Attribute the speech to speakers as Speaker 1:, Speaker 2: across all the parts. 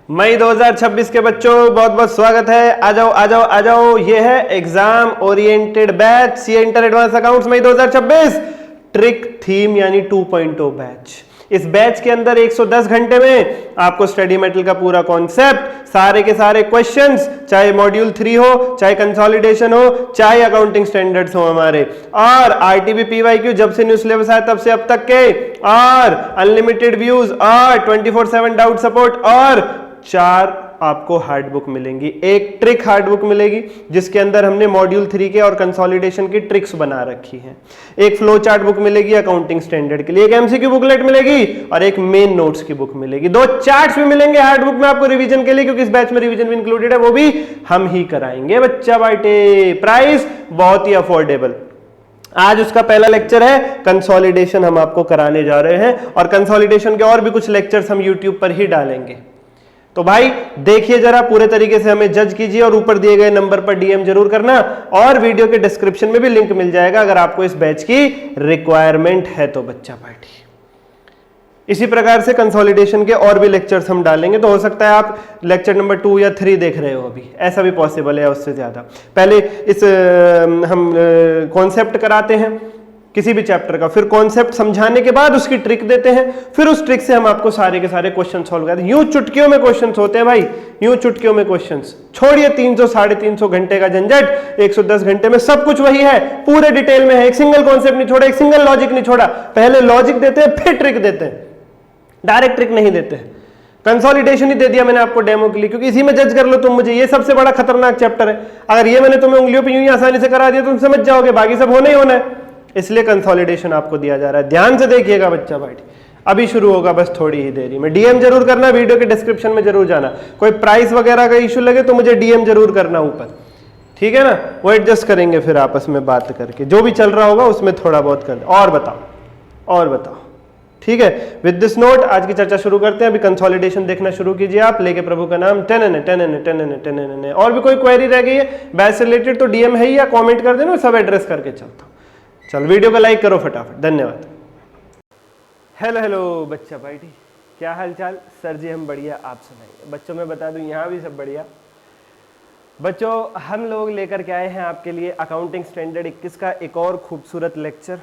Speaker 1: मई 2026 के बच्चों बहुत बहुत स्वागत है। आ जाओ आ जाओ आ जाओ। ये है exam oriented batch CA inter advance accounts May 2026 trick theme यानी 2.0 बैच। इस बैच के अंदर 110 घंटे में आपको स्टडी मेटेरियल का पूरा कॉन्सेप्ट, सारे के सारे क्वेश्चंस, चाहे मॉड्यूल 3 हो, चाहे कंसोलिडेशन हो, चाहे अकाउंटिंग स्टैंडर्ड्स हो हमारे, और आरटीबी पीवाईक्यू जब से न्यू सिलेबस आया तब से अब तक के, और अनलिमिटेड व्यूज, और 24/7 डाउट सपोर्ट, और 4 आपको हार्ड बुक मिलेंगी। एक ट्रिक हार्ड बुक मिलेगी जिसके अंदर हमने मॉड्यूल 3 के और कंसोलिडेशन की ट्रिक्स बना रखी हैं। एक फ्लो चार्ट बुक मिलेगी अकाउंटिंग स्टैंडर्ड के लिए, एक एमसीक्यू बुकलेट मिलेगी और एक मेन नोट्स की बुक मिलेगी। 2 चार्ट्स भी मिलेंगे हार्ड बुक में आपको रिवीजन के लिए, क्योंकि इस बैच में रिवीजन भी इंक्लूडेड है, वो भी हम ही कराएंगे बच्चा बाटे। प्राइस बहुत ही अफोर्डेबल। आज उसका पहला लेक्चर है कंसोलिडेशन, हम आपको कराने जा रहे हैं, और कंसोलिडेशन के और भी कुछ लेक्चर्स हम यूट्यूब पर ही डालेंगे। तो भाई देखिए जरा, पूरे तरीके से हमें जज कीजिए और ऊपर दिए गए नंबर पर डीएम जरूर करना, और वीडियो के डिस्क्रिप्शन में भी लिंक मिल जाएगा अगर आपको इस बैच की रिक्वायरमेंट है तो बच्चा पार्टी। इसी प्रकार से कंसोलिडेशन के और भी लेक्चर्स हम डालेंगे, तो हो सकता है आप लेक्चर नंबर 2 या 3 देख रहे हो अभी, ऐसा भी पॉसिबल है, उससे ज्यादा। पहले इस हम कॉन्सेप्ट कराते हैं किसी भी चैप्टर का, फिर कॉन्सेप्ट समझाने के बाद उसकी ट्रिक देते हैं, फिर उस ट्रिक से हम आपको सारे के सारे क्वेश्चन सॉल्व करते हैं। यूं चुटकियों में क्वेश्चंस होते हैं भाई, यूं चुटकियों में क्वेश्चंस। छोड़िए 300 350 घंटे का झंझट, 110 घंटे में सब कुछ वही है, पूरे डिटेल में है। एक सिंगल कॉन्सेप्ट नहीं छोड़ा, एक सिंगल लॉजिक नहीं छोड़ा। पहले लॉजिक देते हैं, फिर ट्रिक देते हैं, डायरेक्ट ट्रिक नहीं देते हैं। कंसोलिडेशन ही दे दिया मैंने आपको डेमो के लिए, क्योंकि इसी में जज कर लो तुम मुझे, ये सबसे बड़ा खतरनाक चैप्टर है। अगर ये मैंने तुम्हें उंगलियों पे यूं ही आसानी से करा दिया तुम समझ जाओगे, बाकी सब होना ही होना है। इसलिए कंसोलिडेशन आपको दिया जा रहा है। ध्यान से देखिएगा बच्चा भाई, अभी शुरू होगा बस थोड़ी ही देरी में। डीएम जरूर करना, वीडियो के डिस्क्रिप्शन में जरूर जाना। कोई प्राइस वगैरह का इशू लगे तो मुझे डीएम जरूर करना ऊपर, ठीक है ना? वो एडजस्ट करेंगे फिर आपस में बात करके, जो भी चल रहा होगा उसमें थोड़ा बहुत कर। और बताओ, ठीक है? विद दिस नोट आज की चर्चा शुरू करते हैं। अभी कंसोलिडेशन देखना शुरू कीजिए आप, लेके प्रभु का नाम। 10 और भी कोई क्वेरी रह गई है बैच से रिलेटेड तो डीएम है ही, या कमेंट कर देना, सब एड्रेस करके चलता हूं। चल वीडियो को लाइक करो फटाफट, धन्यवाद। हेलो बच्चा पार्टी, क्या हाल चाल? सर जी हम बढ़िया, आप सुनाइए। बच्चों मैं बता दूं यहाँ भी सब बढ़िया। बच्चों हम लोग लेकर के आए हैं आपके लिए अकाउंटिंग स्टैंडर्ड 21 का एक और खूबसूरत लेक्चर।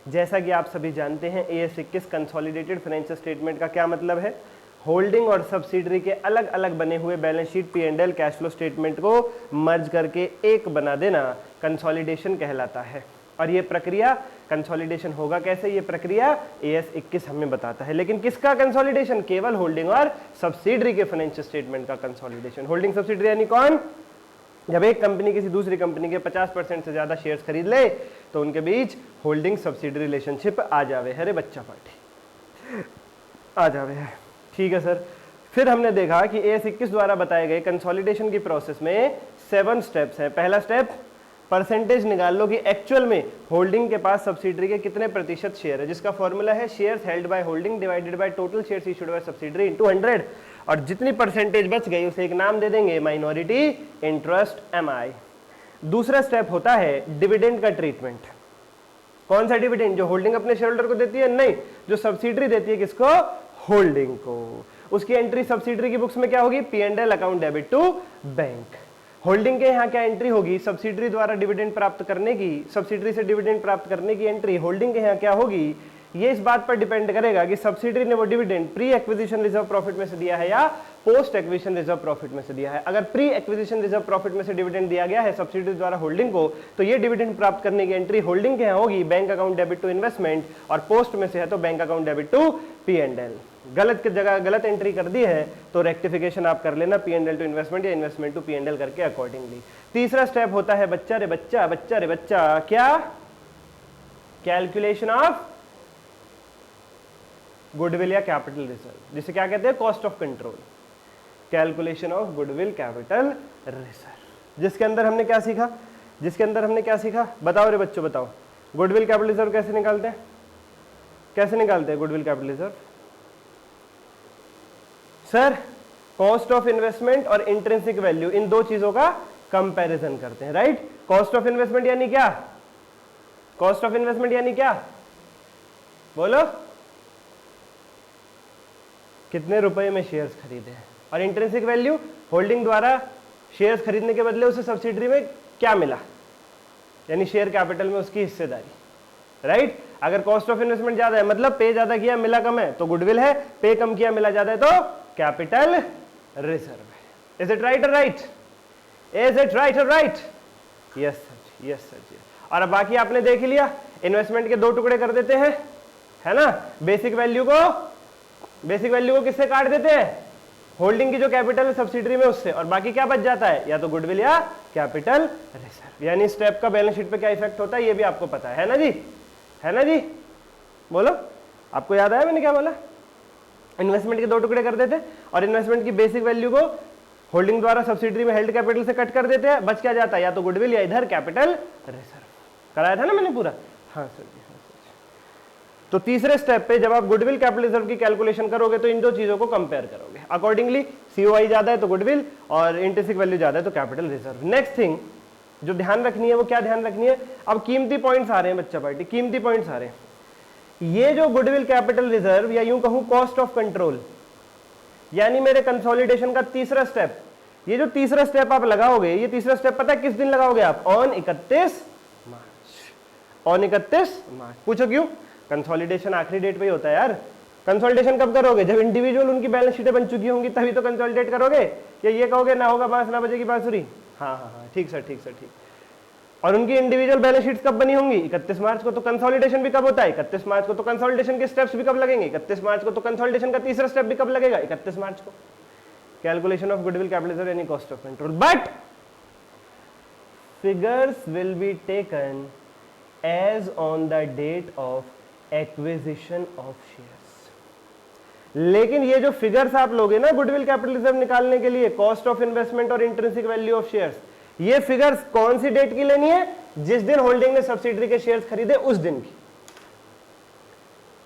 Speaker 1: जैसा कि आप सभी जानते हैं AS 21 कंसोलिडेटेड फाइनेंशियल स्टेटमेंट का क्या मतलब है? होल्डिंग और सब्सिडरी के अलग अलग बने हुए balance sheet, P&L, cash flow statement को मर्ज करके एक बना देना कंसोलिडेशन कहलाता है। और ये प्रक्रिया कंसोलिडेशन होगा कैसे, ये प्रक्रिया AS 21 हमें बताता है। लेकिन किसका कंसोलिडेशन? केवल होल्डिंग और सब्सिडरी के फाइनेंशियल स्टेटमेंट का कंसोलिडेशन। होल्डिंग सब्सिडरी यानी कौन? जब एक कंपनी किसी दूसरी कंपनी के 50% से ज्यादा शेयर्स खरीद ले तो उनके बीच होल्डिंग सब्सिडरी रिलेशनशिप आ जावे है रे बच्चा पार्टी, आ जावे है। ठीक है सर। फिर हमने देखा कि AS 21 द्वारा बताए गए कंसोलिडेशन की प्रोसेस में 7 स्टेप्स हैं। पहला स्टेप, परसेंटेज निकाल लो कि एक्चुअल में होल्डिंग के पास सब्सिडरी के कितने प्रतिशत शेयर है, जिसका फॉर्मूला है shares held by holding divided by total shares issued by subsidiary into 100, और जितनी परसेंटेज बच गई उसे एक नाम दे देंगे माइनॉरिटी इंटरेस्ट MI। दूसरा स्टेप होता है डिविडेंड का ट्रीटमेंट। कौन सा डिविडेंड? जो होल्डिंग अपने शेयर होल्डर को देती है? नहीं, जो सब्सिडरी देती है किसको? होल्डिंग को। उसकी एंट्री सब्सिडरी की बुक्स में क्या होगी? P&L account debit to bank. Holding के यहाँ क्या एंट्री होगी? सब्सिडरी द्वारा डिविडेंड प्राप्त करने की, सब्सिडरी से डिविडेंड प्राप्त करने की एंट्री होल्डिंग के यहाँ क्या होगी? ये इस बात पर डिपेंड करेगा कि सब्सिडरी ने वो dividend pre acquisition reserve profit में से दिया है या पोस्ट एक्विजिशन रिजर्व प्रॉफिट में से दिया है। अगर प्री एक्विजिशन रिजर्व प्रॉफिट में से डिविडेंड दिया गया है सब्सिडरी द्वारा होल्डिंग को, तो ये डिविडेंड प्राप्त करने की एंट्री होल्डिंग के यहाँ होगी bank account debit to investment, और पोस्ट में से है तो bank account debit to P&L। गलत की जगह गलत एंट्री कर दी है तो रेक्टिफिकेशन आप कर लेना, P&L टू इन्वेस्टमेंट या इन्वेस्टमेंट टू P&L करके अकॉर्डिंगली। तीसरा स्टेप होता है बच्चा रे बच्चा, क्या? कैलकुलेशन ऑफ गुडविल या कैपिटल रिजर्व, जिसे क्या कहते हैं? Cost of control. Calculation of goodwill capital reserve, जिसके अंदर हमने क्या सीखा? बताओ रे बच्चों, बताओ। गुडविल कैपिटल रिजर्व कैसे निकालते हैं? Goodwill capital reserve? Sir cost of investment और इंट्रिंसिक वैल्यू, इन दो चीजों का कंपैरिजन करते हैं, राइट? कॉस्ट ऑफ इन्वेस्टमेंट यानी क्या? बोलो। कितने रुपए में शेयर्स खरीदे हैं, और इंट्रिंसिक वैल्यू होल्डिंग द्वारा शेयर्स खरीदने के बदले उसे सब्सिडरी में क्या मिला, यानी शेयर कैपिटल में उसकी हिस्सेदारी, राइट। अगर कॉस्ट ऑफ इन्वेस्टमेंट ज्यादा है मतलब पे ज्यादा किया मिला कम है तो गुडविल है, पे कम किया मिला ज्यादा है तो कैपिटल रिजर्व है। इज इट राइट और राइट? इज इट राइट और right? Yes sir, yes sir जी। और अब बाकी आपने देख लिया, इन्वेस्टमेंट के दो टुकड़े कर देते हैं, है ना। बेसिक वैल्यू को किससे काट देते हैं, होल्डिंग की जो कैपिटल है सब्सिडरी में उससे, और बाकी क्या बच जाता है, या तो गुडविल या कैपिटल रिजर्व। यानी स्टेप का बैलेंस शीट पे क्या इफेक्ट होता है ये भी आपको पता है ना जी, है ना जी। बोलो, आपको याद आया मैंने क्या बोला? इन्वेस्टमेंट के दो टुकड़े कर देते और इन्वेस्टमेंट की बेसिक वैल्यू को होल्डिंग द्वारा सब्सिडरी में हेल्ड कैपिटल से कट कर देते हैं, बच क्या जाता है, या तो गुडविल या इधर कैपिटल रिजर्व। कराया था ना मैंने पूरा? हाँ सर जी, हाँ सर जी। तो तीसरे स्टेप पे जब आप गुडविल कैपिटल रिजर्व की कैलकुलेशन करोगे तो इन दो चीजों को कंपेयर करोगे अकॉर्डिंगली। सीओआई ज्यादा है तो गुडविल और इंट्रिंसिक वैल्यू ज्यादा है तो कैपिटल रिजर्व। नेक्स्ट थिंग जो ध्यान रखनी है वो क्या ध्यान रखनी है, अब कीमती पॉइंट्स आ रहे हैं बच्चा पार्टी, कीमती पॉइंट्स आ रहे हैं। ये जो गुडविल कैपिटल रिजर्व या यूं कहूं कॉस्ट ऑफ कंट्रोल, यानी मेरे कंसोलिडेशन का तीसरा स्टेप, ये जो तीसरा स्टेप आप लगाओगे, ये तीसरा स्टेप पता है किस दिन लगाओगे आप? On 31 March. ऑन 31 मार्च। पूछो क्यों? कंसोलिडेशन आखिरी डेट पे ही होता है यार। कंसोलिडेशन कब करोगे? जब इंडिविजुअल उनकी बैलेंस शीटें बन चुकी होंगी तभी तो कंसोलिडेट करोगे। या ये कहोगे ना होगा बांस ना बजेगी बांसुरी? हाँ हाँ हाँ, ठीक सर, ठीक सर, ठीक। और उनकी इंडिविजुअल बैलेंस शीट्स कब बनी होंगी? 31 मार्च को। तो कंसोलिडेशन भी कब होता है? 31 मार्च को। तो कंसोलिडेशन के स्टेप्स भी कब लगेंगे? 31 मार्च को। तो कंसोलिडेशन का तीसरा स्टेप भी कब लगेगा? 31 मार्च को। Calculation of goodwill capital reserve यानी cost of control. But figures will be taken as on the date of acquisition of shares. लेकिन ये जो फिगर्स आप लोगे ना गुडविल कैपिटल रिजर्व निकालने के लिए, कॉस्ट ऑफ इन्वेस्टमेंट और इंट्रिंसिक वैल्यू ऑफ शेयर्स, ये फिगर्स कौन सी डेट की लेनी है? जिस दिन होल्डिंग ने सब्सिडरी के शेयर्स खरीदे उस दिन की,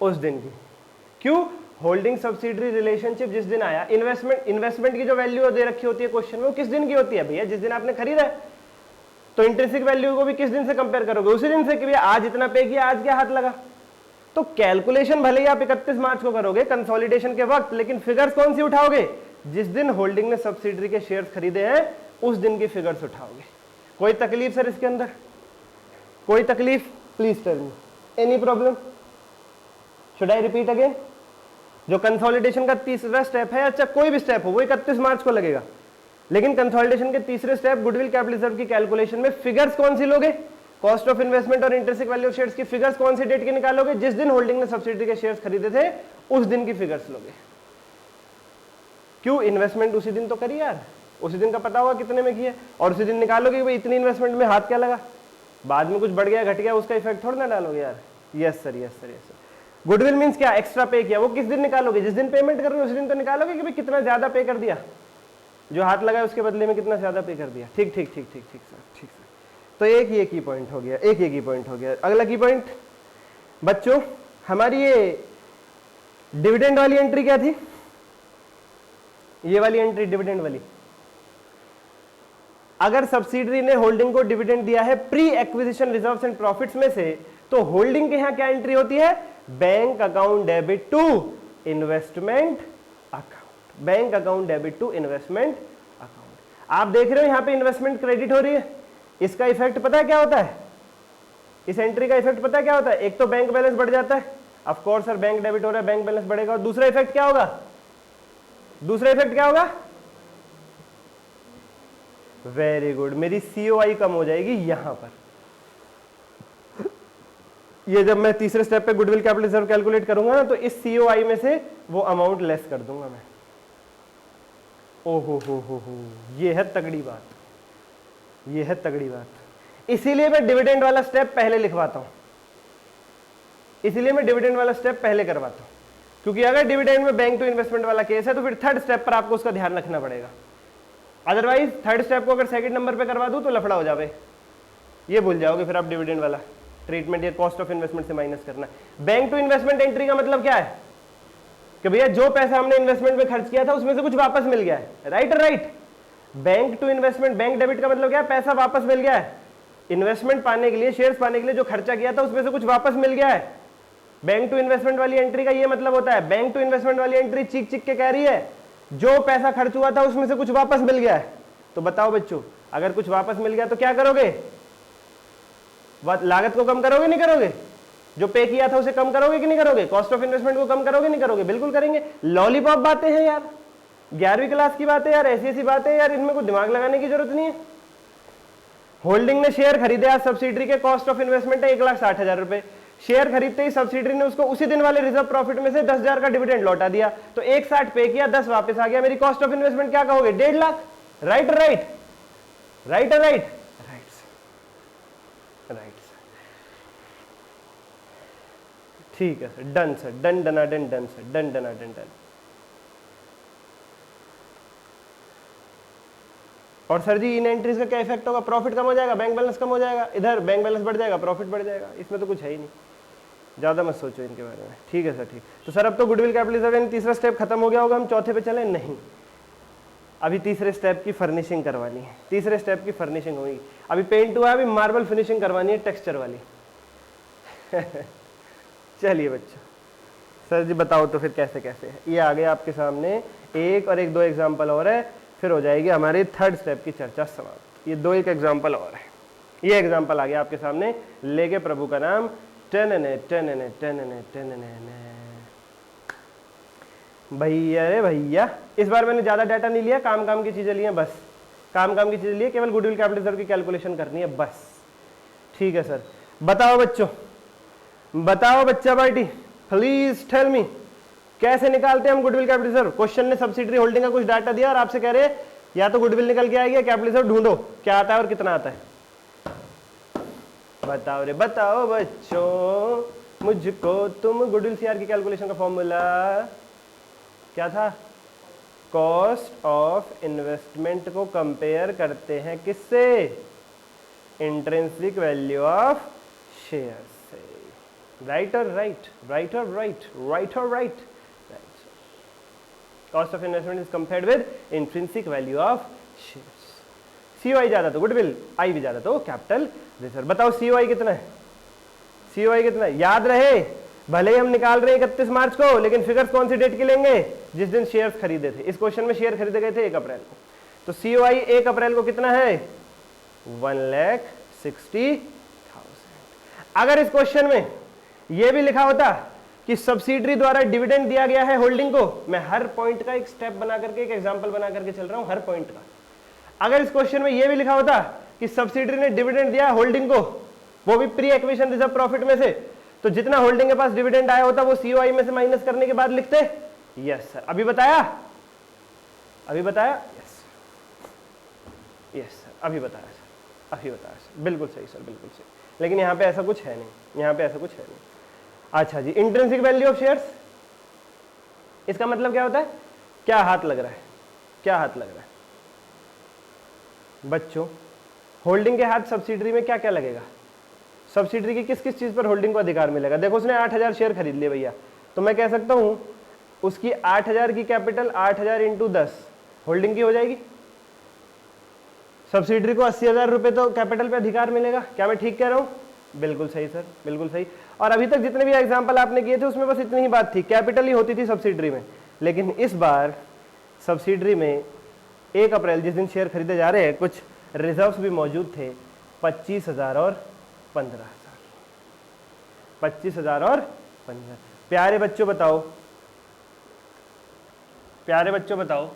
Speaker 1: उस दिन की। क्यों? होल्डिंग सब्सिडरी रिलेशनशिप जिस दिन आया, इन्वेस्टमेंट की जो वैल्यू दे रखी होती है क्वेश्चन में, वो किस दिन की होती है भैया? जिस दिन आपने खरीदा है। तो इंट्रिंसिक वैल्यू को भी किस दिन से कंपेयर करोगे? उसी दिन से कि भैया आज इतना पे किया, आज क्या हाथ लगा। तो कैलकुलेशन भले ही आप 31 मार्च को करोगे कंसोलिडेशन के वक्त, लेकिन फिगर्स कौन सी उठाओगे? जिस दिन होल्डिंग ने सब्सिडरी के शेयर्स खरीदे हैं उस दिन की फिगर्स उठाओगे। कोई तकलीफ सर इसके अंदर? कोई तकलीफ? Please tell me, any problem? Should I repeat again? जो कंसोलिडेशन का तीसरा स्टेप है, अच्छा कोई भी स्टेप हो, वो 31 मार्च को लगेगा, लेकिन कंसोलिडेशन के तीसरे स्टेप गुडविल कैपिटल रिजर्व की कैलकुलेशन में फिगर्स कौन सी लोगे? कॉस्ट ऑफ इन्वेस्टमेंट और इंट्रिंसिक वैल्यू ऑफ शेयर्स की फिगर्स कौन सी डेट की निकालोगे? जिस दिन होल्डिंग ने सब्सिडरी के शेयर्स खरीदे थे उस दिन की फिगर्स लोगे। क्यों? इन्वेस्टमेंट उसी दिन तो करी यार, उसी दिन का पता होगा कितने में किया, और उसी दिन निकालोगे भाई इतनी इन्वेस्टमेंट में हाथ क्या लगा, बाद में कुछ बढ़ गया घट गया उसका इफेक्ट थोड़ा ना डालोगे यार। Yes sir, yes sir, yes sir. Goodwill means क्या? एक्स्ट्रा पे किया, वो किस दिन निकालोगे? जिस दिन पेमेंट कर रहे हो उसी दिन तो निकालोगे कि भाई कितना ज्यादा पे कर दिया, जो हाथ लगा उसके बदले में कितना ज्यादा पे कर दिया। ठीक ठीक ठीक ठीक ठीक सर, ठीक सर। तो एक ये की पॉइंट हो गया, एक ये की पॉइंट हो गया। अगला की पॉइंट बच्चों, हमारी ये डिविडेंड वाली एंट्री क्या थी? ये वाली एंट्री डिविडेंड वाली। अगर सब्सिडरी ने होल्डिंग को डिविडेंड दिया है pre acquisition reserves and profits में से, तो होल्डिंग के यहां क्या एंट्री होती है? Bank account debit to investment account. Bank account debit to investment account. आप देख रहे हो यहां पे इन्वेस्टमेंट क्रेडिट हो रही है, इसका इफेक्ट पता है क्या होता है? इस एंट्री का इफेक्ट पता है क्या होता है? एक तो बैंक बैलेंस बढ़ जाता है, of course sir bank debit हो रहा है, बैंक बैलेंस बढ़ेगा। और दूसरा इफेक्ट क्या होगा? दूसरा इफेक्ट क्या होगा? वेरी गुड, मेरी सीओआई कम हो जाएगी यहां पर। ये जब मैं तीसरे स्टेप पे गुडविल कैपिटल रिजर्व कैलकुलेट करूंगा ना, तो इस सीओआई में से वो अमाउंट लेस कर दूंगा मैं। ओहो हो, ये है तगड़ी बात, ये है तगड़ी बात। इसीलिए मैं डिविडेंड वाला स्टेप पहले लिखवाता हूं, इसीलिए मैं डिविडेंड वाला स्टेप पहले करवाता हूं, क्योंकि अगर डिविडेंड में बैंक टू इन्वेस्टमेंट वाला केस है तो फिर थर्ड स्टेप पर आपको उसका ध्यान रखना पड़ेगा। अदरवाइज थर्ड स्टेप को अगर सेकंड नंबर पे करवा दूं तो लफड़ा हो जावे, ये भूल जाओगे फिर आप डिविडेंड वाला ट्रीटमेंट या कॉस्ट ऑफ इन्वेस्टमेंट से माइनस करना। बैंक टू इन्वेस्टमेंट एंट्री का मतलब क्या है कि भैया जो पैसा हमने इन्वेस्टमेंट में खर्च किया था उसमें से कुछ वापस मिल गया है, राइट और right. Bank to investment, bank debit का मतलब क्या है? पैसा वापस मिल गया है, इन्वेस्टमेंट पाने के लिए, शेयर्स पाने के लिए जो खर्चा किया था उसमें से कुछ वापस मिल गया है। बैंक टू इन्वेस्टमेंट वाली एंट्री का ये मतलब होता है। बैंक टू इन्वेस्टमेंट वाली एंट्री चीख चीख के कह रही है जो पैसा खर्च हुआ था उसमें से कुछ वापस मिल गया है, तो बताओ बच्चों, अगर कुछ वापस मिल गया तो क्या करोगे? लागत को कम करोगे नहीं करोगे? जो पे किया था उसे कम करोगे कि नहीं करोगे? कॉस्ट ऑफ इन्वेस्टमेंट को कम करोगे नहीं करोगे? बिल्कुल करेंगे। लॉलीपॉप बातें हैं यार, 11वीं क्लास की बातें यार, ऐसी ऐसी बातें यार, इनमें कुछ दिमाग लगाने की जरूरत नहीं है। होल्डिंग ने शेयर खरीदे आज सब्सिडरी के, कॉस्ट ऑफ इन्वेस्टमेंट है 1,60,000 रुपए। शेयर खरीदते ही सब्सिडरी ने उसको उसी दिन वाले रिजर्व प्रॉफिट में से 10,000 का डिविडेंड लौटा दिया, तो 1,60 पे किया, 10 वापस आ गया, मेरी कॉस्ट ऑफ इन्वेस्टमेंट क्या कहोगे? 1.5 lakh. Right right right right right ठीक है सर, डन सर, डन डना डन, डन सर, डन डना डन डन। और सर जी इन एंट्रीज का क्या इफेक्ट होगा? प्रॉफिट कम हो जाएगा, बैंक बैलेंस कम हो जाएगा, इधर बैंक बैलेंस बढ़ जाएगा, प्रॉफिट बढ़ जाएगा, इसमें तो कुछ है ही नहीं, ज्यादा मत सोचो इनके बारे में। ठीक है सर, ठीक। तो सर अब तो गुडविल कैपिटल तीसरा स्टेप खत्म हो गया होगा, हम चौथे पे चले? नहीं, अभी तीसरे स्टेप की फर्निशिंग करवानी है, तीसरे स्टेप की फर्निशिंग होगी। अभी पेंट हुआ है, अभी मार्बल फिनिशिंग करवानी है, टेक्सचर वाली। चलिए बच्चों, सर जी बताओ तो फिर कैसे कैसे है ये? आ गया आपके सामने, एक और एक दो एग्जाम्पल और है, फिर हो जाएगी हमारी थर्ड स्टेप की चर्चा समाप्त। ये दो एक एग्जाम्पल और है, ये एग्जाम्पल आ गया आपके सामने, लेके प्रभु का नाम, टनने टनने टनने टनने। भैया रे भैया, इस बार मैंने ज्यादा डाटा नहीं लिया, काम काम की चीजें ली हैं बस, काम काम की चीजें ली है, केवल गुडविल कैपिटल रिजर्व की कैलकुलेशन करनी है बस। ठीक है सर, बताओ बच्चों, बताओ बच्चा पार्टी, प्लीज टेल मी, कैसे निकालते हैं हम गुडविल कैपिटल रिजर्व? क्वेश्चन ने सब्सिडरी होल्डिंग का कुछ डाटा दिया और आपसे कह रहे हैं या तो गुडविल निकल के आएगी या कैपिटल रिजर्व ढूंढो, क्या आता है और कितना आता है? बताओ रे बताओ बच्चों मुझको तुम। गुडविल सीआर की कैलकुलेशन का फॉर्मूला क्या था? कॉस्ट ऑफ इन्वेस्टमेंट को कंपेयर करते हैं किससे? इंट्रिंसिक वैल्यू ऑफ शेयर से। राइट और राइट, राइट और राइट, राइट और right, right. Cost of investment is compared with intrinsic value of shares. COI ज्यादा तो गुडविल, आई भी ज्यादा तो कैपिटल रिजर्व। बताओ सीओआई कितना है? सीओआई कितना है? याद रहे, भले ही हम निकाल रहे हैं 31 मार्च को, लेकिन फिगर्स कौन सी डेट की लेंगे? जिस दिन शेयर्स खरीदे थे। इस क्वेश्चन में शेयर खरीदे गए थे 1 अप्रैल को, तो सीओआई 1 अप्रैल को कितना है? 1,60,000। अगर इस क्वेश्चन में यह भी लिखा होता कि सब्सिडरी द्वारा डिविडेंड दिया गया है होल्डिंग को, मैं हर पॉइंट का एक स्टेप बना करके, एक एग्जांपल बना करके चल रहा हूं हर पॉइंट का। अगर इस क्वेश्चन में यह भी लिखा होता कि सब्सिडरी ने डिविडेंड दिया होल्डिंग को, वो भी प्री एक्विजिशन रिजर्व प्रॉफिट में से, तो जितना होल्डिंग के पास डिविडेंड आया होता वो सीओआई में से माइनस करने के बाद लिखते। यस सर, अभी बताया, अभी बताया, यस यस सर, अभी बताया सर, अभी बताया सर, बिल्कुल सही सर, बिल्कुल सही। लेकिन यहाँ पे ऐसा कुछ है नहीं, यहाँ पे ऐसा कुछ है नहीं। अच्छा जी, इंट्रिंसिक वैल्यू ऑफ शेयर्स, इसका मतलब क्या होता है? क्या हाथ लग रहा है? क्या हाथ लग रहा है बच्चों? होल्डिंग के हाथ सब्सिडरी में क्या क्या लगेगा? सब्सिडरी की किस किस चीज पर होल्डिंग को अधिकार मिलेगा? देखो उसने 8,000 शेयर खरीद लिए भैया, तो मैं कह सकता हूं उसकी 8,000 की कैपिटल 8,000 इंटू 10 होल्डिंग की हो जाएगी। सब्सिडरी को 80,000 रुपए तो कैपिटल पे अधिकार मिलेगा। क्या मैं ठीक कह रहा हूं? बिल्कुल सही सर, बिल्कुल सही। और अभी तक जितने भी एग्जाम्पल आपने किए थे उसमें बस इतनी ही बात थी, कैपिटल ही होती थी सब्सिडरी में। लेकिन इस बार सब्सिडरी में 1 अप्रैल जिस दिन शेयर खरीदे जा रहे हैं, कुछ रिजर्व्स भी मौजूद थे, 25,000 और 15,000, 25,000 और 15,000। प्यारे बच्चों बताओ, प्यारे बच्चों बताओ,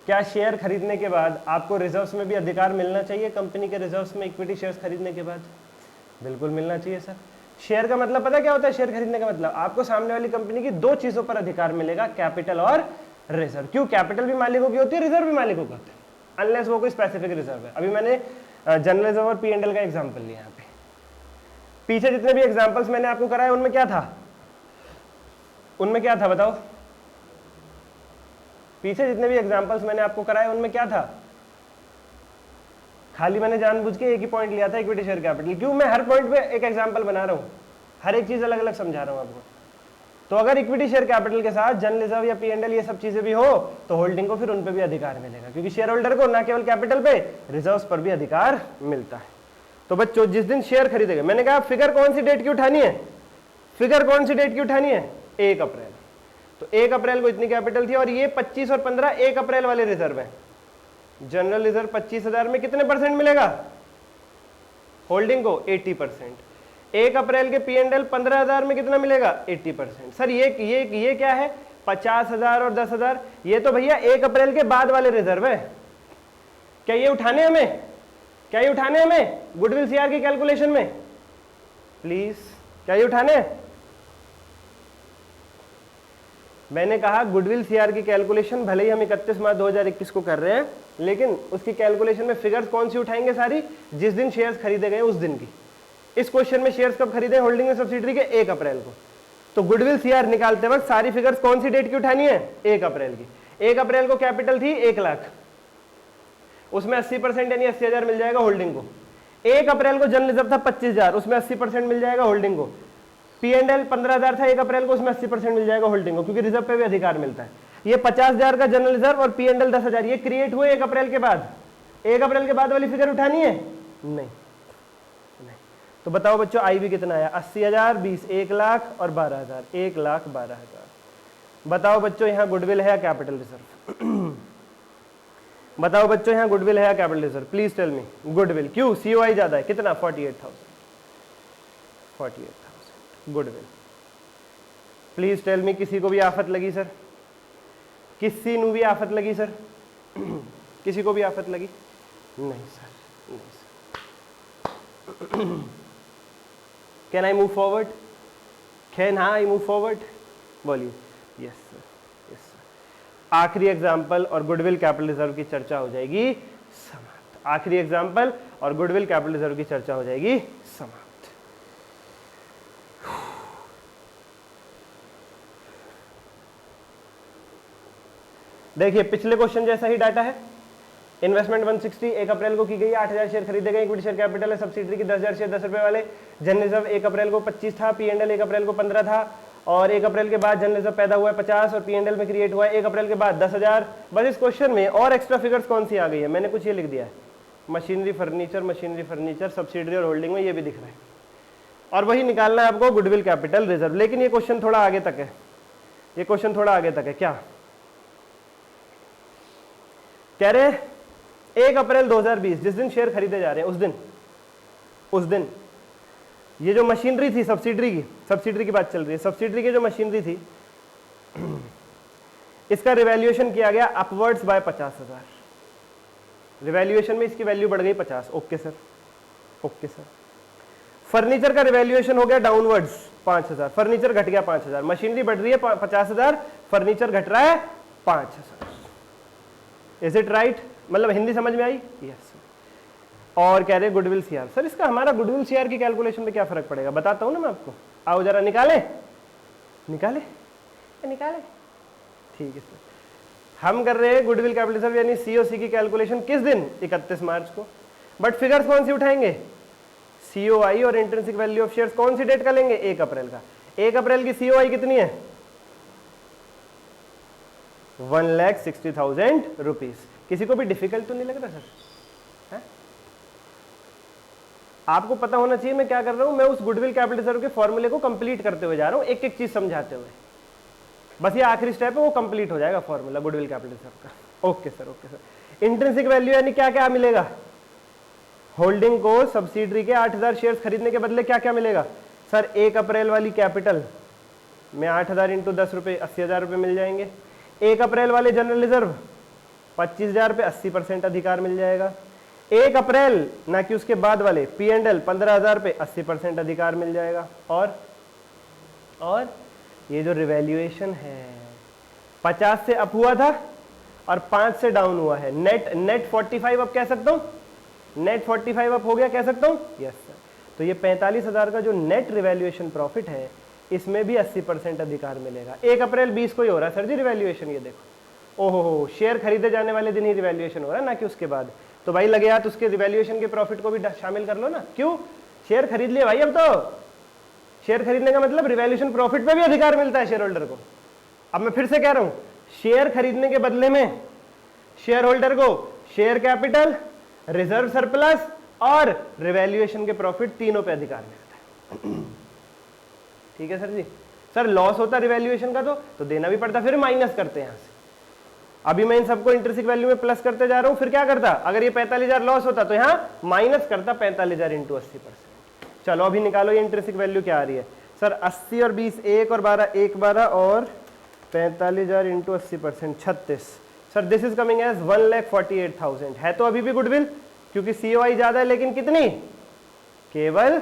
Speaker 1: क्या शेयर खरीदने के बाद आपको रिजर्व्स में भी अधिकार मिलना चाहिए? कंपनी के रिजर्व्स में इक्विटी शेयर्स खरीदने के बाद बिल्कुल मिलना चाहिए सर। शेयर का मतलब पता क्या होता है? शेयर खरीदने का मतलब आपको सामने वाली कंपनी की 2 चीजों पर अधिकार मिलेगा, कैपिटल और रिजर्व। क्यों? कैपिटल भी मालिकों की होती है, रिजर्व भी मालिकों का होता है, अनलेस वो कोई स्पेसिफिक रिजर्व है। अभी मैंने जनरल रिजर्व और P&L का एग्जाम्पल लिया यहाँ पे। पीछे जितने भी एग्जाम्पल्स मैंने आपको कराए उनमें क्या था? उनमें क्या था बताओ? पीछे जितने भी एग्जाम्पल्स मैंने आपको कराए उनमें क्या था? खाली मैंने जानबूझ के एक ही पॉइंट लिया था, इक्विटी शेयर कैपिटल। क्यों? मैं हर पॉइंट पे एक एग्जाम्पल बना रहा हूँ, हर एक चीज अलग अलग समझा रहा हूँ आपको। तो अगर इक्विटी शेयर कैपिटल के साथ जनरल रिजर्व या P&L ये सब चीजें भी हो तो होल्डिंग को फिर उन पे भी अधिकार मिलेगा, क्योंकि शेयर होल्डर को ना केवल कैपिटल पे, रिजर्व्स पर भी अधिकार मिलता है। तो बच्चों जिस दिन शेयर खरीदेगा, मैंने कहा फिगर कौन सी डेट की उठानी है? फिगर कौन सी डेट की उठानी है? 1 अप्रैल। तो 1 अप्रैल को इतनी कैपिटल थी, और ये 25 और 15 1 अप्रैल वाले रिजर्व है। जनरल रिजर्व 25,000 में कितने परसेंट मिलेगा होल्डिंग को? 80%। 1 अप्रैल के P&L 15,000 में कितना मिलेगा? 80%। सर ये क्या है? 50,000 और 10,000, ये तो भैया 1 अप्रैल के बाद वाले रिजर्व है। क्या ये उठाने हमें? क्या ये उठाने हमें गुडविल सीआर की कैलकुलेशन में? प्लीज, क्या ये उठाने? मैंने कहा गुडविल सीआर की कैलकुलेशन भले ही हम 31 मार्च 2021 को कर रहे हैं, लेकिन उसकी कैलकुलेशन में फिगर्स कौन सी उठाएंगे? सारी जिस दिन शेयर्स खरीदे गए उस दिन की। इस क्वेश्चन में शेयर्स कब खरीदे होल्डिंग में सब्सिडरी के? 1 अप्रैल को। तो गुडविल सीआर निकालते वक्त सारी फिगर्स कौन सी डेट की उठानी है? 1 अप्रैल की। 1 अप्रैल को कैपिटल थी 1 लाख, उसमें 80% यानी 80,000 मिल जाएगा होल्डिंग को। 1 अप्रैल को जनरल रिजर्व था 25,000, उसमें 80% मिल जाएगा होल्डिंग को। P&L 15,000 था 1 अप्रैल को, उसमें 80% मिल जाएगा होल्डिंग को, क्योंकि रिजर्व पे भी अधिकार मिलता है। ये 50,000 का जनरल रिजर्व और P&L 10,000 ये क्रिएट हुए 1 अप्रैल के बाद। 1 अप्रैल के बाद वाली फिगर उठानी है? नहीं। तो बताओ बच्चों IB कितना आया? 80,000, 20, 1 लाख और 12,000, 1,12,000। बताओ बच्चों यहाँ गुडविल है या कैपिटल रिजर्व? बताओ बच्चों यहाँ गुडविल है या capital reserve? Please tell me. Goodwill. क्यों? COI ज्यादा है, कितना? 48,000 गुडविल। प्लीज टेल मी, किसी को भी आफत लगी सर? किसी को भी आफत लगी सर? किसी को भी आफत लगी? नहीं सर, नहीं sir. Can I move forward? Can I move forward? बोलिए। Yes sir, yes sir. आखिरी एग्जाम्पल और गुडविल कैपिटल रिजर्व की चर्चा हो जाएगी समाप्त। आखिरी एग्जाम्पल और गुडविल कैपिटल रिजर्व की चर्चा हो जाएगी समाप्त। देखिए पिछले क्वेश्चन जैसा ही डाटा है। इन्वेस्टमेंट 160 1 अप्रैल को की गई, 8,000 शेयर खरीदे गए, इक्विटी शेयर कैपिटल है सब्सिडरी की 10,000 शेयर 10 रुपए वाले। जनरल रिजर्व 1 अप्रैल को 25 था, P&L 1 अप्रैल को 15 था, और 1 अप्रैल के बाद जनरल रिजर्व पैदा हुआ है 50 और P&L में क्रिएट हुआ है 1 अप्रैल के बाद 10,000। बस इस क्वेश्चन में और एक्स्ट्रा फिगर्स कौन सी आ गई है? मैंने कुछ ये लिख दिया है, मशीनरी फर्नीचर सब्सिडरी और होल्डिंग में ये भी दिख रहा है, और वही निकालना है आपको गुडविल कैपिटल रिजर्व। लेकिन ये क्वेश्चन थोड़ा आगे तक है, ये क्वेश्चन थोड़ा आगे तक है। क्या कह रहे हैं? 1 अप्रैल 2020 जिस दिन शेयर खरीदे जा रहे हैं उस दिन ये जो मशीनरी थी सब्सिडरी की बात चल रही है, सब्सिडरी की जो मशीनरी थी इसका रिवैल्यूएशन किया गया अपवर्ड्स बाय 50,000। रिवैल्यूएशन में इसकी वैल्यू बढ़ गई 50। Okay sir, okay sir. Furniture का रिवैल्यूएशन हो गया डाउनवर्ड्स 5,000, फर्नीचर घट गया 5,000। मशीनरी बढ़ रही है 50,000, फर्नीचर घट रहा है 5,000। Is it right? मतलब हिंदी समझ में आई? यस। और कह रहे गुडविल सीआर। सर इसका हमारा गुडविल सीआर की कैलकुलेशन में क्या फर्क पड़ेगा? बताता हूं ना मैं आपको। आओ जरा निकाले निकाले निकाले। ठीक है सर, हम कर रहे हैं गुडविल कैपिटल रिजर्व यानी COC की कैलकुलेशन किस दिन? 31 मार्च को। बट फिगर्स कौन सी उठाएंगे? COI और इंट्रिंसिक वैल्यू ऑफ शेयर्स कौन सी डेट का लेंगे? 1 अप्रैल का। 1 अप्रैल की COI कितनी है? 1,60,000 रुपीज। किसी को भी डिफिकल्ट तो नहीं लग रहा सर? है? आपको पता होना चाहिए मैं क्या कर रहा हूं। मैं उस गुडविल कैपिटल रिजर्व के फॉर्मूले को कंप्लीट करते हुए जा रहा हूं, एक एक चीज समझाते हुए। बस ये आखिरी स्टेप है, वो कंप्लीट हो जाएगा फॉर्मूला गुडविल कैपिटल रिजर्व का। Okay sir, okay sir. Intrinsic value यानी क्या क्या मिलेगा? होल्डिंग को सब्सिडरी के 8,000 शेयर्स खरीदने के बदले क्या क्या मिलेगा? सर 1 अप्रैल वाली कैपिटल में 8,000 इंटू 10 रुपए 80,000 रुपए मिल जाएंगे। 1 अप्रैल वाले जनरल रिजर्व 25,000 पे 80% अधिकार मिल जाएगा। 1 अप्रैल ना कि उसके बाद वाले P&L 15,000 पे 80% अधिकार मिल जाएगा। और ये जो रिवैल्यूएशन है 50 से अप हुआ था और 5 से डाउन हुआ है, नेट 45 अप कह सकता हूं, नेट 45 अप हो गया कह सकता हूं? Yes sir. तो ये 45,000 का जो नेट रिवैल्यूएशन प्रॉफिट है इसमें भी 80% अधिकार मिलेगा। 1 अप्रैल 20 को ही हो रहा है सर जी रिवैल्यूएशन। ये देखो, ओहो, शेयर खरीदे जाने वाले दिन ही रिवैल्यूएशन हो रहा है, ना कि उसके बाद। तो भाई लगे हाथ उसके रिवैल्यूएशन के प्रॉफिट को भी शामिल कर लो ना। क्यों? शेयर खरीद लिए भाई। अब तो शेयर खरीदने का मतलब रिवैल्यूएशन प्रॉफिट पे भी अधिकार मिलता है शेयर होल्डर को। अब मैं फिर से कह रहा हूं, शेयर खरीदने के बदले में शेयर होल्डर को शेयर कैपिटल, रिजर्व सरप्लस और रिवैल्यूएशन के प्रॉफिट तीनों पे अधिकार मिलता है। ठीक है सर जी, सर लॉस होता रिवैल्यूएशन का तो देना भी पड़ता, फिर माइनस करते हैं यहाँ से। अभी मैं इन सबको इंट्रिंसिक वैल्यू में प्लस करते जा रहा हूं, फिर क्या करता, अगर ये 45,000 लॉस होता तो यहाँ माइनस करता 45,000 इंटू 80%। चलो अभी निकालो ये इंट्रिंसिक वैल्यू क्या आ रही है सर, 80 और 20 1 और 12 1 12 और 45,000 into 80% 36। Sir this is coming as 1,48,000। है तो अभी भी गुडविल, क्योंकि सीओआई ज्यादा है, लेकिन कितनी, केवल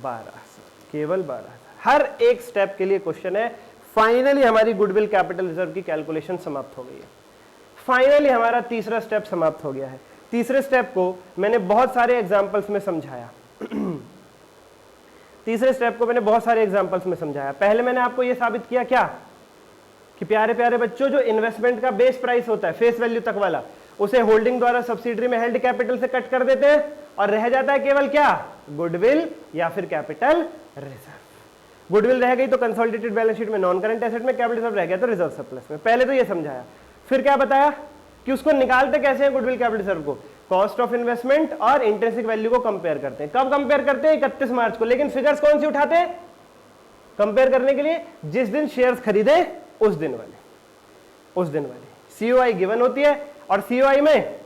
Speaker 1: 12, केवल 12। हर एक स्टेप के लिए क्वेश्चन है। फाइनली हमारी गुडविल कैपिटल रिजर्व की कैलकुलेशन समाप्त हो गई है। फाइनली हमारा तीसरा स्टेप समाप्त हो गया है। तीसरे स्टेप को मैंने बहुत सारे एग्जांपल्स में समझाया तीसरे स्टेप को मैंने बहुत सारे एग्जांपल्स में समझाया। पहले मैंने आपको यह साबित किया क्या, कि प्यारे प्यारे बच्चों, जो इन्वेस्टमेंट का बेस प्राइस होता है फेस वैल्यू तक वाला, उसे होल्डिंग द्वारा सब्सिडरी में हेल्ड कैपिटल से कट कर देते हैं और रह जाता है केवल क्या, गुडविल या फिर कैपिटल रिजर्व। गुडविल रह गई तो कंसोलिडेटेड बैलेंस शीट में नॉन करंट एसेट में, कैपिटल रिजर्व रह गया तो रिजर्व सरप्लस में। पहले तो ये समझाया, फिर क्या बताया कि उसको निकालते कैसे हैं गुडविल कैपिटल रिजर्व को, कॉस्ट ऑफ इन्वेस्टमेंट और इंट्रिंसिक वैल्यू को कंपेयर करते हैं। कब कंपेयर करते हैं, 31 मार्च को। लेकिन फिगर्स कौन सी उठाते हैं कंपेयर करने के लिए, जिस दिन शेयर्स खरीदे उस दिन वाली सीओआई गिवन होती है, और सीओआई में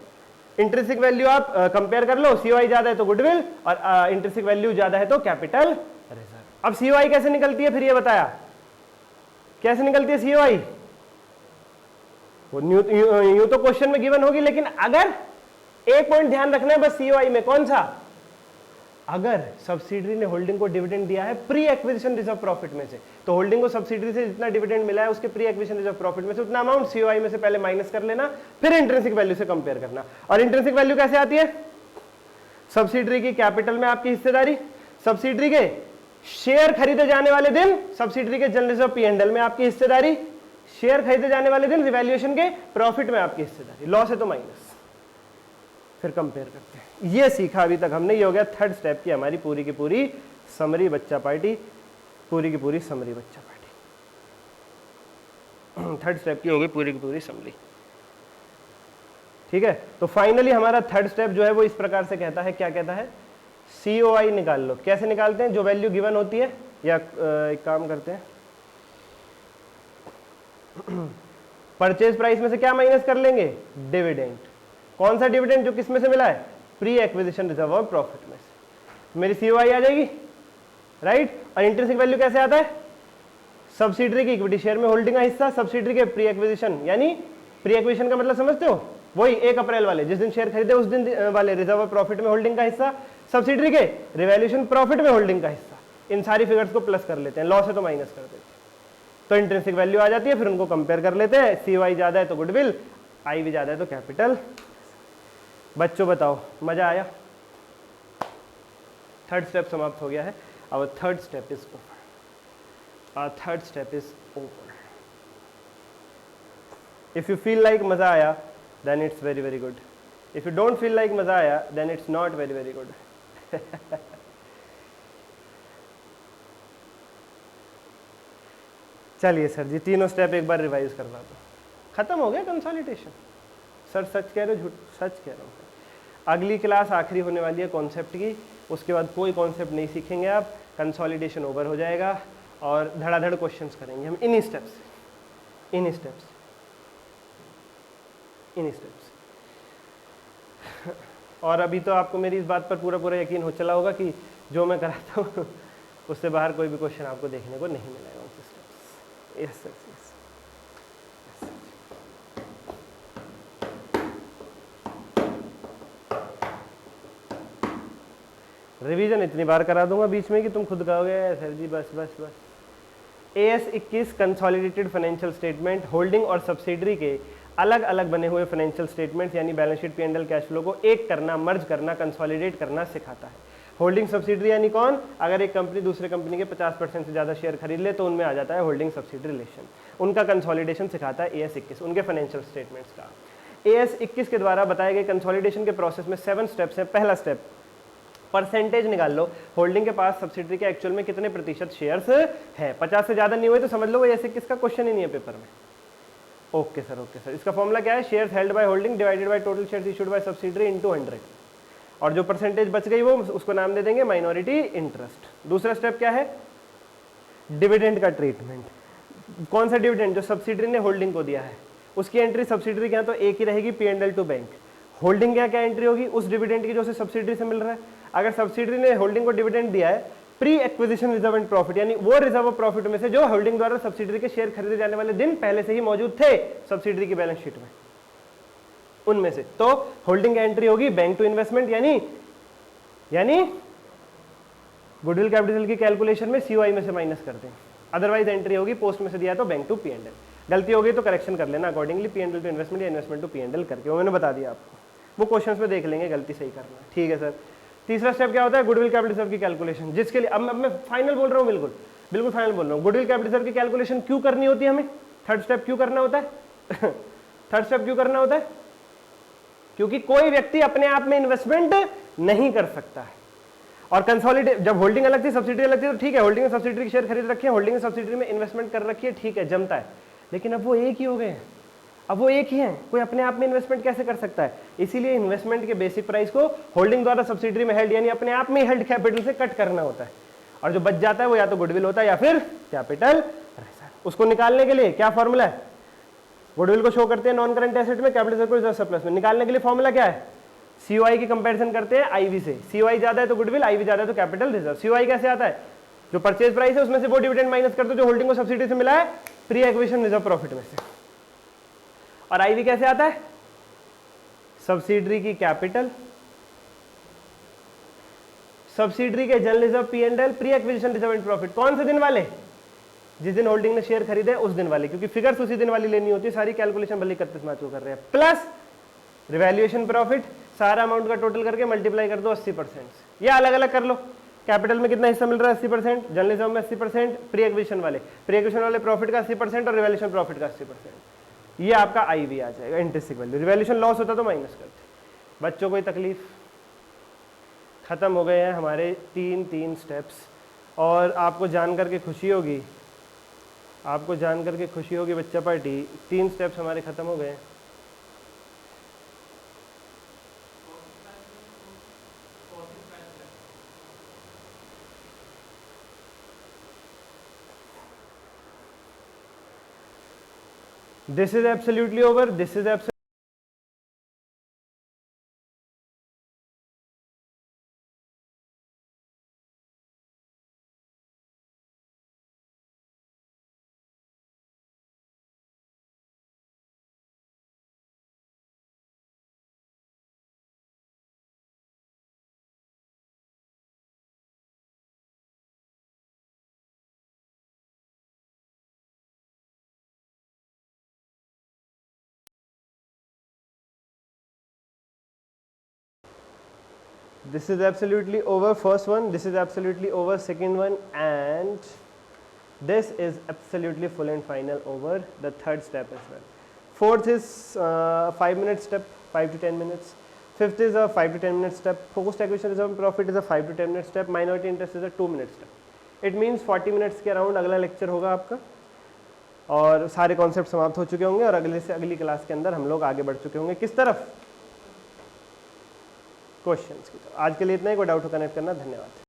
Speaker 1: इंट्रिंसिक वैल्यू आप कंपेयर कर लो, सीओआई ज्यादा है तो गुडविल और इंट्रिंसिक वैल्यू ज्यादा है तो कैपिटल रिजर्व। अब सीओआई कैसे निकलती है, फिर ये बताया कैसे निकलती है सीओआई। वो यूं तो क्वेश्चन में गिवन होगी, लेकिन अगर एक पॉइंट ध्यान रखना है बस सीओआई में, कौन सा, अगर सब्सिडरी ने होल्डिंग को डिविडेंड दिया है प्री एक्विजिशन रिजर्व प्रॉफिट में से, तो होल्डिंग को सब्सिडरी से जितना डिविडेंड मिला है उसके प्री एक्विजिशन रिजर्व प्रॉफिट में से उतना अमाउंट सीओआई में से पहले माइनस कर लेना, फिर इंट्रिंसिक वैल्यू से कंपेयर करना। और इंट्रिंसिक वैल्यू कैसे आती है, सब्सिडरी की कैपिटल में आपकी हिस्सेदारी, सब्सिडरी के शेयर खरीदे जाने वाले दिन सब्सिडरी के जनरल रिजर्व पी&एल में आपकी हिस्सेदारी, शेयर खरीदे जाने वाले दिन रिवैल्यूएशन के प्रॉफिट में आपकी हिस्सेदारी, लॉस है तो माइनस, फिर कंपेयर करते हैं। ये सीखा अभी तक हमने, ये हो गया थर्ड स्टेप की हमारी पूरी की पूरी समरी बच्चा पार्टी, पूरी की पूरी समरी बच्चा पार्टी। थर्ड स्टेप की हो गई पूरी की पूरी समरी, ठीक है। तो फाइनली हमारा थर्ड स्टेप जो है वो इस प्रकार से कहता है, क्या कहता है, सीओआई निकाल लो। कैसे निकालते हैं, जो वैल्यू गिवन होती है, या एक काम करते हैं, परचेज प्राइस में से क्या माइनस कर लेंगे, डिविडेंड। कौन सा डिविडेंड, जो किस में से मिला है, प्री एक्विजिशन रिजर्व और प्रॉफिट में से, मेरी सीओआई आ जाएगी, राइट। और इंट्रिंसिक वैल्यू कैसे आता है, सब्सिडरी की इक्विटी शेयर में होल्डिंग का हिस्सा, सब्सिडरी के प्री एक्विजिशन, यानी प्री एक्विजिशन का मतलब समझते हो, वही 1 अप्रैल वाले, जिस दिन शेयर खरीदे उस दिन वाले रिजर्व और प्रॉफिट में होल्डिंग का हिस्सा, सब्सिडरी के रिवैल्यूएशन प्रॉफिट में होल्डिंग का हिस्सा। इन सारी फिगर्स को प्लस कर लेते हैं, लॉस है तो माइनस कर देते हैं, तो इंट्रिंसिक वैल्यू आ जाती है। फिर उनको कंपेयर कर लेते हैं, सीओआई ज्यादा है तो गुडविल, आई भी ज्यादा है तो कैपिटल। बच्चों बताओ मजा आया, थर्ड स्टेप समाप्त हो गया है। Our third step is over, our third step is over. If you feel like मजा आया then it's very very good. If you don't feel like मजा आया then it's not very very good. चलिए sir जी, तीनों step एक बार revise करवा दो, खत्म हो गया कंसोलिडेशन। सर सच कह रहे हो, झूठ, सच कह रहा हूँ। अगली क्लास आखिरी होने वाली है कॉन्सेप्ट की, उसके बाद कोई कॉन्सेप्ट नहीं सीखेंगे आप, कंसोलिडेशन ओवर हो जाएगा और धड़ाधड़ क्वेश्चंस करेंगे हम इन्हीं स्टेप्स, इन्हीं स्टेप्स, इन्हीं स्टेप्स। और अभी तो आपको मेरी इस बात पर पूरा पूरा यकीन हो चला होगा कि जो मैं कराता हूँ उससे बाहर कोई भी क्वेश्चन आपको देखने को नहीं मिलेगा उनसे steps. Yes sir, yes. Revision इतनी बार करा दूंगा बीच में कि तुम खुद कहोगे सर जी बस बस बस। AS 21 consolidated financial statement, holding और सब्सिडरी के अलग अलग बने हुए फाइनेंशियल स्टेटमेंट्स यानी balance sheet, P&L, cash flow को एक करना, मर्ज करना, कंसोलिडेट करना सिखाता है। होल्डिंग सब्सिडरी यानी कौन, अगर एक कंपनी दूसरे कंपनी के 50% से ज़्यादा शेयर खरीद ले तो उनमें आ जाता है होल्डिंग सब्सिडरी रिलेशन, उनका कंसोलिडेशन सिखाता है AS 21 उनके फाइनेंशियल स्टेटमेंट्स का। AS 21 के द्वारा बताए गए कंसोलिडेशन के प्रोसेस में 7 स्टेप्स हैं। पहला स्टेप, परसेंटेज निकाल लो, होल्डिंग के पास सब्सिडरी के एक्चुअल में कितने प्रतिशत शेयर्स है। 50 से ज़्यादा नहीं हुए तो समझ लो वो AS 21 का क्वेश्चन ही नहीं है पेपर में। Okay sir, okay sir. इसका फॉर्मूला क्या है, shares held by holding divided by total shares issued by subsidiary into 100, और जो परसेंटेज बच गई वो उसको नाम दे देंगे माइनॉरिटी इंटरेस्ट। दूसरा स्टेप क्या है, डिविडेंड का ट्रीटमेंट, कौन सा डिविडेंड? जो सब्सिडरी ने होल्डिंग को दिया है, उसकी एंट्री सब्सिडरी के यहाँ तो एक ही रहेगी, P&L टू बैंक। होल्डिंग क्या क्या एंट्री होगी? उस डिविडेंड की जो उसे सब्सिडरी से मिल रहा है। अगर सब्सिडरी ने होल्डिंग को डिविडेंड दिया है, pre acquisition reserve and profit, यानी वो रिजर्व ऑफ प्रॉफिट में से जो होल्डिंग द्वारा सब्सिडरी के शेयर खरीदे जाने वाले दिन पहले से ही मौजूद थे सब्सिडरी की बैलेंस शीट में, उनमें से तो होल्डिंग एंट्री होगी बैंक टू इन्वेस्टमेंट, यानी गुडविल कैपिटल की कैलकुलेशन में COI में से माइनस कर दें। अदरवाइज एंट्री होगी पोस्ट में से दिया तो बैंक टू P&L। गलती हो गई तो करेक्शन कर लेना अकॉर्डिंगली, P&L टू इन्वेस्टमेंट या इन्वेस्टमेंट टू P&L करके, वो मैंने बता दिया आपको, वो क्वेश्चंस में देख लेंगे, गलती सही करना। ठीक है सर। तीसरा स्टेप क्या होता है? गुडविल कैपिटल रिजर्व की कैलकुलेशन, जिसके लिए अब मैं फाइनल बोल रहा हूँ, बिल्कुल फाइनल बोल रहा हूँ। गुडविल कैपिटल रिजर्व की कैलकुलेशन क्यों करनी होती है हमें? थर्ड स्टेप क्यों करना होता है? थर्ड स्टेप क्यों करना होता है? क्योंकि कोई व्यक्ति अपने आप में इन्वेस्टमेंट नहीं कर सकता है। और कंसोलिडेट, जब होल्डिंग अलग थी सब्सिडरी अलग थी तो ठीक है, होल्डिंग में सब्सिडरी के शेयर खरीद रखी है, होल्डिंग में सब्सिडरी में इन्वेस्टमेंट कर रखी है, ठीक है, जमता है। लेकिन अब वो एक ही हो गए हैं, अब वो एक ही है, कोई अपने आप में इन्वेस्टमेंट कैसे कर सकता है? इसीलिए इन्वेस्टमेंट के बेसिक प्राइस को होल्डिंग द्वारा सब्सिडरी में हेल्ड यानी अपने आप में हेल्ड कैपिटल से कट करना होता है, और जो बच जाता है वो या तो गुडविल होता है या फिर कैपिटल रिजर्व। उसको निकालने के लिए क्या फॉर्मूला है? गुडविल को शो करते हैं नॉन करंट एसेट में, कैपिटल रिजर्व रिजर्व सरप्लस में। निकालने के लिए फॉर्मूला क्या है? COI की कंपैरिजन करते हैं IV से। COI ज्यादा है तो गुडविल, IV ज्यादा है तो कैपिटल रिजर्व। COI कैसे आता है? जो परचेज प्राइस है उसमें से वो डिविडेंड माइनस कर दो जो होल्डिंग को सब्सिडी से मिला है प्री एक्विजिशन रिजर्व प्रॉफिट में से। और IV कैसे आता है? सब्सिडरी की कैपिटल, सब्सिडरी के general reserve P&L, pre acquisition reserve and profit. कौन से दिन वाले? जिस दिन होल्डिंग ने शेयर खरीदे उस दिन वाले, क्योंकि फिगर्स उसी दिन वाली लेनी होती है। सारी कैलकुलेशन भले 31 मार्च को कर रहे हैं, प्लस रिवैल्यूएशन प्रॉफिट, सारा अमाउंट का टोटल करके मल्टीप्लाई कर दो 80%। या अलग अलग कर लो, कैपिटल में कितना हिस्सा मिल रहा है? 80%, जनरल रिजर्व में 80%, प्री एक्विजिशन वाले प्रॉफिट का 80% और रिवैल्यूएशन प्रॉफिट का 80%। ये आपका IV आ जाएगा, इंट्रिंसिक वैल्यू। रिवैल्यूएशन लॉस होता तो माइनस करते। बच्चों कोई तकलीफ? खत्म हो गए हैं हमारे तीन स्टेप्स, और आपको जान करके खुशी होगी, बच्चा पार्टी, 3 स्टेप्स हमारे खत्म हो गए। This is absolutely over. This is absolutely over first one, this is absolutely over second one, and this is absolutely full and final over the third step as well. Fourth is 5-minute step, 5 to 10 minutes. Fifth is a 5 to 10 minute step. Post acquisition reserve profit is a 5 to 10 minute step. Minority interest is a 2-minute step. It means 40 minutes के around अगला lecture होगा आपका, और सारे concept समाप्त हो चुके होंगे, और अगले से अगली क्लास के अंदर हम लोग आगे बढ़ चुके होंगे। किस तरफ? क्वेश्चंस की। तो आज के लिए इतना ही। कोई डाउट हो कनेक्ट करना। धन्यवाद।